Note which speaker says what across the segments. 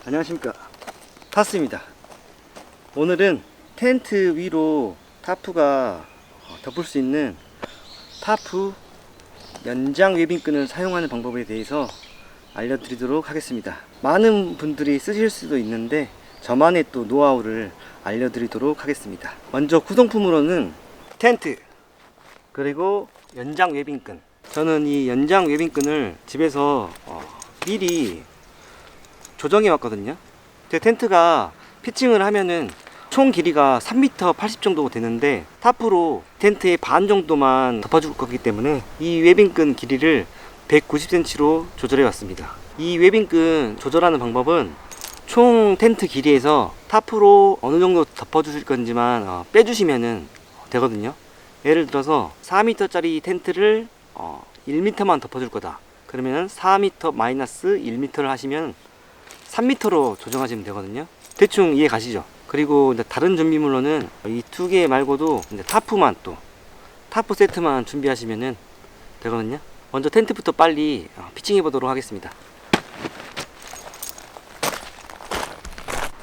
Speaker 1: 안녕하십니까, 타스입니다. 오늘은 텐트 위로 타프가 덮을 수 있는 타프 연장 웨빙끈을 사용하는 방법에 대해서 알려드리도록 하겠습니다. 많은 분들이 쓰실 수도 있는데 저만의 또 노하우를 알려드리도록 하겠습니다. 먼저 구성품으로는 텐트, 그리고 연장 웨빙끈. 저는 이 연장 웨빙끈을 집에서 미리 조정해 왔거든요. 제 텐트가 피칭을 하면은 총 길이가 3m 80 정도 되는데 타프로 텐트의 반 정도만 덮어줄 거기 때문에 이 웨빙끈 길이를 190cm로 조절해 왔습니다. 이 웨빙끈 조절하는 방법은 총 텐트 길이에서 타프로 어느 정도 덮어주실 건지만 빼주시면 되거든요. 예를 들어서 4m짜리 텐트를 1m만 덮어줄 거다. 그러면 4m 마이너스 1m를 하시면 3m로 조정하시면 되거든요. 대충 이해 가시죠? 그리고 이제 다른 준비물로는 이 두 개 말고도 이제 타프만 또 타프 세트만 준비하시면 되거든요. 먼저 텐트부터 빨리 피칭해 보도록 하겠습니다.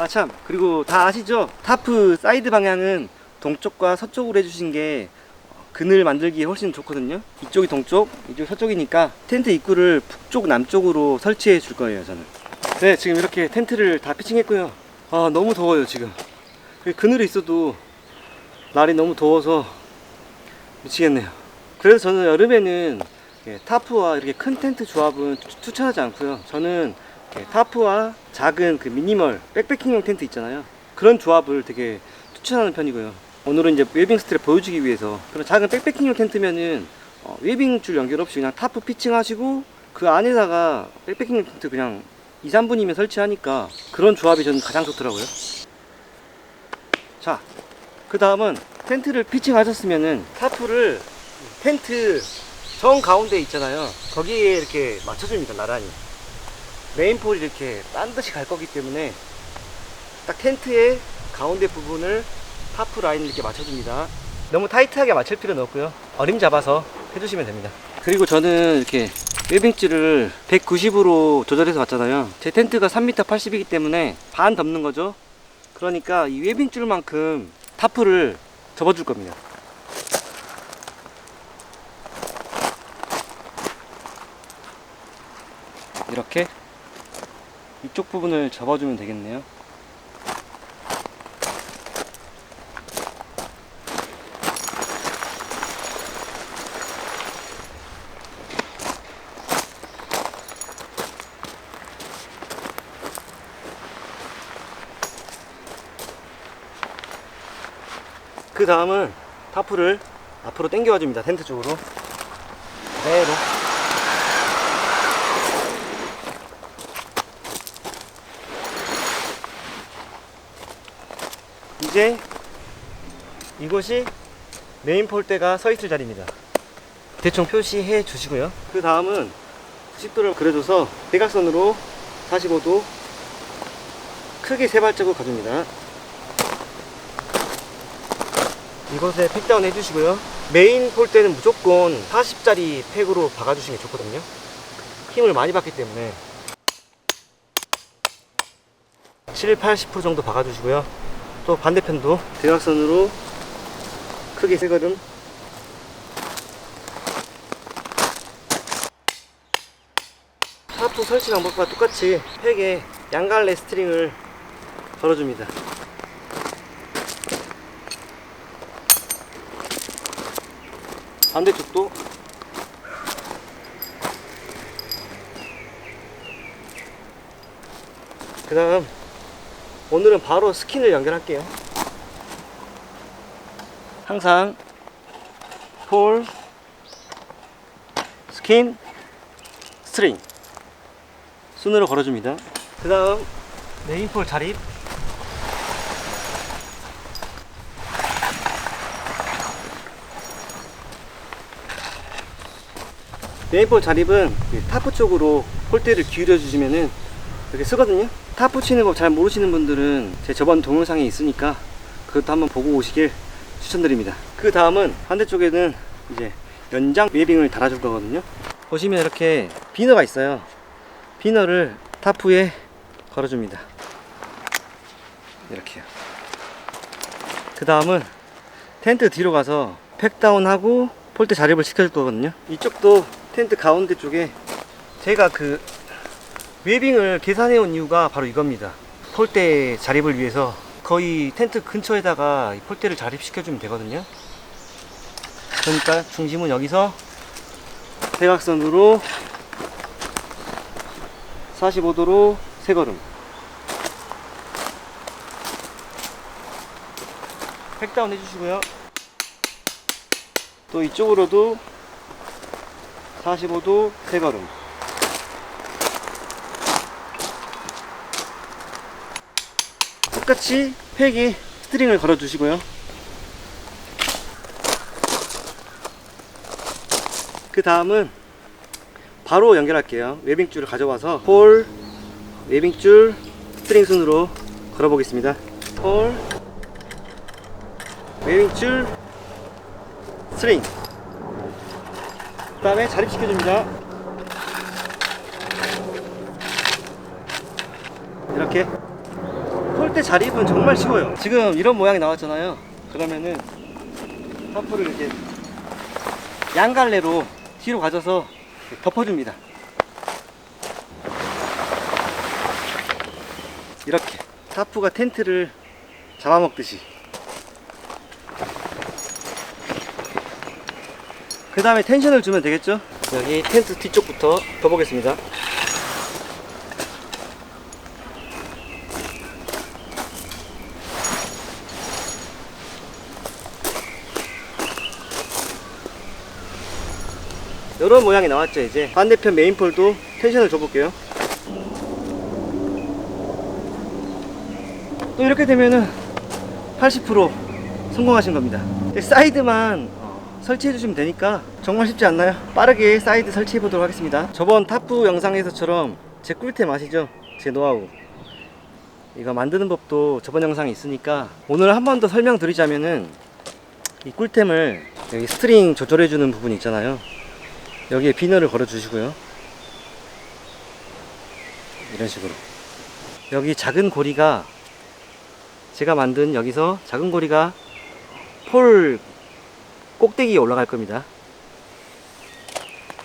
Speaker 1: 참, 그리고 다 아시죠? 타프 사이드 방향은 동쪽과 서쪽으로 해주신 게 그늘 만들기에 훨씬 좋거든요. 이쪽이 동쪽, 이쪽이 서쪽이니까 텐트 입구를 북쪽 남쪽으로 설치해 줄 거예요. 저는 네, 지금 이렇게 텐트를 다 피칭했고요. 너무 더워요. 지금 그늘에 있어도 날이 너무 더워서 미치겠네요. 그래서 저는 여름에는 타프와 이렇게 큰 텐트 조합은 추천하지 않고요. 저는 타프와 작은 그 미니멀 백패킹용 텐트 있잖아요. 그런 조합을 되게 추천하는 편이고요. 오늘은 이제 웨빙 스트랩 보여주기 위해서 그런 작은 백패킹용 텐트면은 웨빙 줄 연결 없이 그냥 타프 피칭 하시고 그 안에다가 백패킹용 텐트 그냥 2~3분이면 설치하니까 그런 조합이 저는 가장 좋더라고요. 자, 그 다음은 텐트를 피칭 하셨으면은 타프를 텐트 정 가운데 있잖아요. 거기에 이렇게 맞춰줍니다. 나란히 메인폴이 이렇게 반드시 갈 거기 때문에 딱 텐트의 가운데 부분을 타프 라인을 이렇게 맞춰줍니다. 너무 타이트하게 맞출 필요는 없고요. 어림 잡아서 해주시면 됩니다. 그리고 저는 이렇게 웨빙줄을 190으로 조절해서 왔잖아요. 제 텐트가 3m 80이기 때문에 반 덮는 거죠. 그러니까 이 웨빙줄만큼 타프를 접어줄 겁니다. 이렇게 이쪽 부분을 접어주면 되겠네요. 그 다음은 타프를 앞으로 당겨와 줍니다. 텐트 쪽으로 그대로. 이제 이곳이 메인 폴대가 서 있을 자리입니다. 대충 표시해 주시고요. 그 다음은 90도를 그려줘서 대각선으로 45도 크게 세 발자국 가줍니다. 이곳에 팩다운 해주시고요. 메인 폴대는 무조건 40짜리 팩으로 박아주시는 게 좋거든요. 힘을 많이 받기 때문에 70~80% 정도 박아주시고요. 또 반대편도 대각선으로 크게 세 걸음. 타프 설치 방법과 똑같이 팩에 양갈래 스트링을 걸어줍니다. 반대쪽도 그 다음 오늘은 바로 스킨을 연결할게요. 항상 폴, 스킨, 스트링 순으로 걸어줍니다. 그 다음 메인폴 자립, 메인폴 자립은 타프 쪽으로 폴대를 기울여 주시면은 이렇게 쓰거든요. 타프 치는 거 잘 모르시는 분들은 제 저번 동영상에 있으니까 그것도 한번 보고 오시길 추천드립니다. 그 다음은 반대쪽에는 이제 연장 웨빙을 달아줄 거거든요. 보시면 이렇게 비너가 있어요. 비너를 타프에 걸어줍니다. 이렇게요. 그 다음은 텐트 뒤로 가서 팩다운하고 폴대 자립을 시켜줄 거거든요. 이쪽도 텐트 가운데 쪽에 제가 그 웨빙을 계산해 온 이유가 바로 이겁니다. 폴대 자립을 위해서 거의 텐트 근처에다가 이 폴대를 자립시켜 주면 되거든요. 그러니까 중심은 여기서 대각선으로 45도로 3걸음. 팩다운 해주시고요. 또 이쪽으로도 45도 3걸음. 똑같이 팩에 스트링을 걸어 주시고요. 그 다음은 바로 연결할게요. 웨빙줄을 가져와서 폴, 웨빙줄, 스트링 순으로 걸어 보겠습니다. 폴, 웨빙줄, 스트링. 그 다음에 자립시켜 줍니다. 이렇게. 폴대 자립은 정말 쉬워요. 지금 이런 모양이 나왔잖아요. 그러면은 타프를 이렇게 양갈래로 뒤로 가져서 덮어줍니다. 이렇게 타프가 텐트를 잡아먹듯이. 그 다음에 텐션을 주면 되겠죠. 여기 텐트 뒤쪽부터 덮어보겠습니다. 이런 모양이 나왔죠. 이제 반대편 메인폴도 텐션을 줘볼게요. 또 이렇게 되면은 80% 성공하신 겁니다. 사이드만 설치해 주시면 되니까 정말 쉽지 않나요? 빠르게 사이드 설치해 보도록 하겠습니다. 저번 타프 영상에서처럼 제 꿀템 아시죠? 제 노하우 이거 만드는 법도 저번 영상에 있으니까 오늘 한 번 더 설명드리자면은 이 꿀템을 여기 스트링 조절해 주는 부분이 있잖아요. 여기에 비너를 걸어 주시고요. 이런 식으로 여기 작은 고리가 제가 만든 여기서 작은 고리가 폴 꼭대기에 올라갈 겁니다.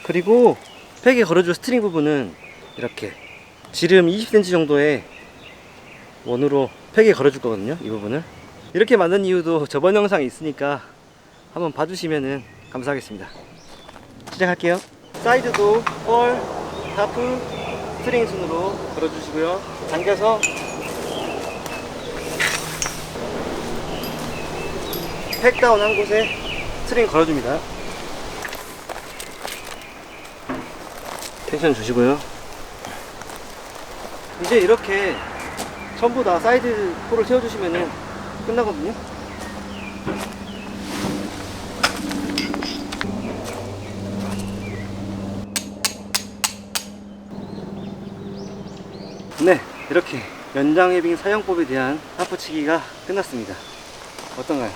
Speaker 1: 그리고 팩에 걸어줄 스트링 부분은 이렇게 지름 20cm 정도의 원으로 팩에 걸어줄 거거든요. 이 부분을 이렇게 만든 이유도 저번 영상에 있으니까 한번 봐주시면 감사하겠습니다. 시작할게요. 사이드도 폴, 타프, 스트링 순으로 걸어주시고요. 당겨서 팩다운 한 곳에 스트링 걸어줍니다. 텐션 주시고요. 이제 이렇게 전부 다 사이드 폴을 세워주시면 끝나거든요. 네, 이렇게 연장 웨빙 사용법에 대한 타프치기가 끝났습니다. 어떤가요?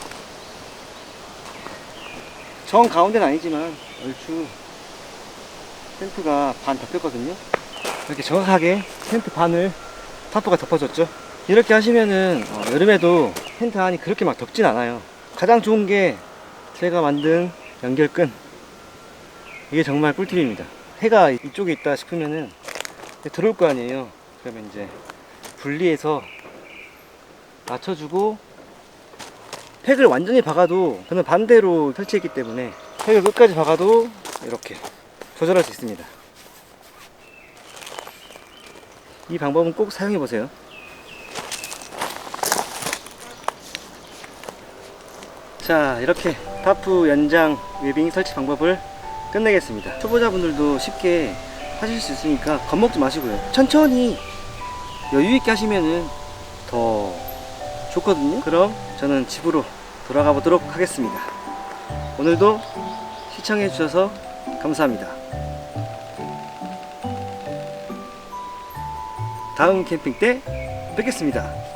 Speaker 1: 정 가운데는 아니지만 얼추 텐트가 반 덮였거든요. 이렇게 정확하게 텐트 반을 타프가 덮어줬죠. 이렇게 하시면은 여름에도 텐트 안이 그렇게 막 덥진 않아요. 가장 좋은 게 제가 만든 연결끈, 이게 정말 꿀팁입니다. 해가 이쪽에 있다 싶으면은 들어올 거 아니에요. 그러면 이제 분리해서 맞춰주고, 팩을 완전히 박아도 저는 반대로 설치했기 때문에 팩을 끝까지 박아도 이렇게 조절할 수 있습니다. 이 방법은 꼭 사용해 보세요. 자, 이렇게 타프 연장 웨빙 설치 방법을 끝내겠습니다. 초보자분들도 쉽게 하실 수 있으니까 겁먹지 마시고요. 천천히 여유 있게 하시면은 더 좋거든요. 그럼 저는 집으로 돌아가 보도록 하겠습니다. 오늘도 시청해 주셔서 감사합니다. 다음 캠핑 때 뵙겠습니다.